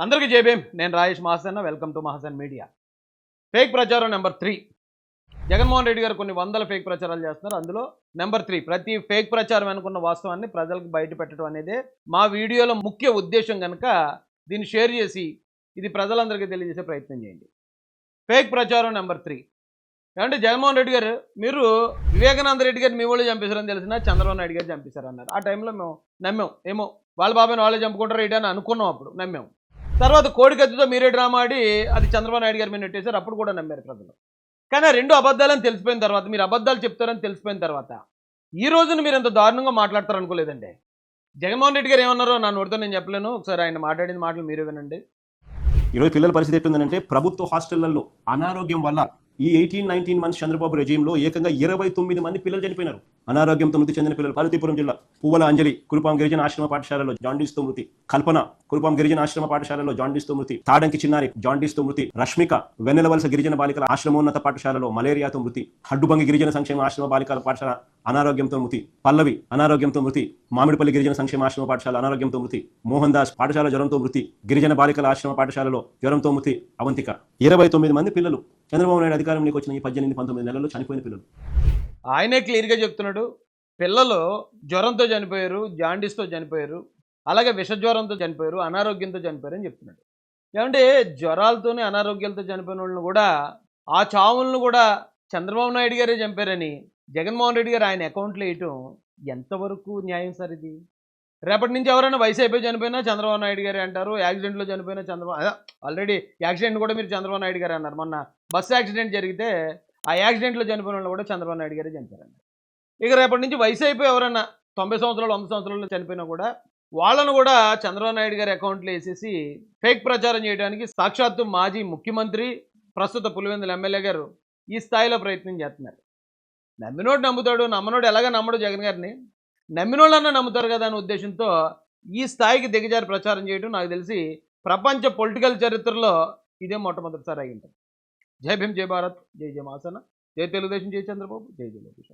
అందరికీ జై భీమ్. నేను Rajesh Mahasen. Welcome to Mahasen media. Fake ప్రచారం నెంబర్ 3. జగన్మోహన్ రెడ్డి గారు కొన్ని వందల ఫేక్ ప్రచారాలు చేస్తున్నారు. అందులో నెంబర్ 3 ప్రతి ఫేక్ ప్రచారం అనుకున్న వాస్తవాన్ని ప్రజలకు బయట పెట్టడం అనేదే మా వీడియోలో ముఖ్య ఉద్దేశం కనుక దీన్ని షేర్ చేసి ఇది ప్రజలందరికీ తెలియజేసే ప్రయత్నం చేయండి. ఫేక్ ప్రచారం నెంబర్ 3 ఏమంటే జగన్మోహన్ రెడ్డి గారు మీరు వివేకానంద రెడ్డి గారు మీ వాళ్ళు చంపేశారని తెలిసినా చంద్రబాబు నాయుడు గారు చంపేశారన్నారు. ఆ టైంలో మేము నమ్మాం. ఏమో వాళ్ళ బాబాయ్ని వాళ్ళే చంపుకుంటారు ఏంటి అని అనుకున్నాం. అప్పుడు నమ్మాం. తర్వాత కోడికత్తితో మీరే డ్రామా ఆడి అది చంద్రబాబు నాయుడు గారి మీద నెట్టేశారు. అప్పుడు కూడా నమ్మారు ప్రజలు. కానీ ఆ రెండు అబద్ధాలని తెలిసిపోయిన తర్వాత, మీరు అబద్ధాలు చెప్తారని తెలిసిపోయిన తర్వాత ఈ రోజున మీరు ఎంత దారుణంగా మాట్లాడతారు అనుకోలేదండి. జగన్మోహన్ రెడ్డి గారు ఏమన్నారో నా నోటితో నేను చెప్పలేను. ఒకసారి ఆయన మాట్లాడిన మాటలు మీరే వినండి. ఈరోజు పిల్లల పరిస్థితి ఎట్టుందంటే ప్రభుత్వ హాస్టళ్లలో అనారోగ్యం వల్ల ఈ 18-19 మంత్స్ చంద్రబాబు రెజీంలో ఏకంగా 29 మంది పిల్లలు చనిపోయినారు. అనారోగ్యంతో మృతి చెందిన పిల్లలు పార్వతీపురం జిల్లా పువ్వల అంజలి కురుపాం గిరిజన ఆశ్రమ పాఠశాలలో జాండీస్తో మృతి, కల్పన కురుపాం గిరిజన ఆశ్రమ పాఠశాలలో జాండీస్తో మృతి, తాడంకి చిన్నారి జాండీస్తో మృతి, రష్మిక వెన్నెలవలస గిరిజన బాలికల ఆశ్రమోన్నత పాఠశాలలో మలేరియాతో మృతి, హడ్డుబంగి గిరిజన సంక్షేమ ఆశ్రమ బాలికల పాఠశాల అనారోగ్యంతో మృతి, పల్లవి అనారోగ్యంతో మృతి, మామిడిపల్లి గిరిజన సంక్షేమ ఆశ్రమ పాఠశాల అనారోగ్యంతో మృతి, మోహన్ దాస్ పాఠశాల జ్వరంతో మృతి, గిరిజన బాలికల ఆశ్రమ పాఠశాలలో జ్వరంతో మృతి, అవంతిక 29 మంది పిల్లలు చంద్రబాబు నాయుడు అధికారంలోకి వచ్చిన ఈ 18-19 నెలల్లో చనిపోయిన పిల్లలు. ఆయనే క్లియర్గా చెప్తున్నాడు. పిల్లలు జ్వరంతో చనిపోయారు, జాండీస్తో చనిపోయారు, అలాగే విషజ్వరంతో చనిపోయారు, అనారోగ్యంతో చనిపోయారు అని చెప్తున్నాడు. ఏమంటే జ్వరాలతోనే అనారోగ్యాలతో చనిపోయిన వాళ్ళని కూడా, ఆ చావులను కూడా చంద్రబాబు నాయుడు గారే చంపారని జగన్మోహన్ రెడ్డి గారు ఆయన అకౌంట్లో వేయటం ఎంతవరకు న్యాయం సార్ ఇది? రేపటి నుంచి ఎవరైనా వయసు అయిపోయి చనిపోయినా చంద్రబాబు నాయుడు గారే అంటారు, యాక్సిడెంట్లో చనిపోయినా చంద్రబాబు, ఆల్రెడీ యాక్సిడెంట్ కూడా మీరు చంద్రబాబు నాయుడు గారే అన్నారు. మొన్న బస్సు యాక్సిడెంట్ జరిగితే ఆ యాక్సిడెంట్లో చనిపోయిన వాళ్ళు కూడా చంద్రబాబు నాయుడు గారే చంపారండి. ఇక రేపటి నుంచి వయసు అయిపోయి ఎవరన్నా 90 సంవత్సరాలు 100 సంవత్సరాలు చనిపోయినా కూడా వాళ్ళను కూడా చంద్రబాబు నాయుడు గారి అకౌంట్లో వేసేసి ఫేక్ ప్రచారం చేయడానికి సాక్షాత్తు మాజీ ముఖ్యమంత్రి ప్రస్తుత పులివెందుల ఎమ్మెల్యే గారు ఈ స్థాయిలో ప్రయత్నం చేస్తున్నారు. నమ్మినోడు నమ్ముతాడు, నమ్మనోడు ఎలాగ నమ్మడు జగన్ గారిని, నమ్మినోళ్ళన్నా నమ్ముతారు కదా అనే ఉద్దేశంతో ఈ స్థాయికి దిగజారి ప్రచారం చేయడం నాకు తెలిసి ప్రపంచ పొలిటికల్ చరిత్రలో ఇదే మొట్టమొదటిసారి అయ్యింది. జై భీమ్, జై భారత్, జై జయ మాసన, జై తెలుగుదేశం, జై చంద్రబాబు, జై జయ లోకేష్.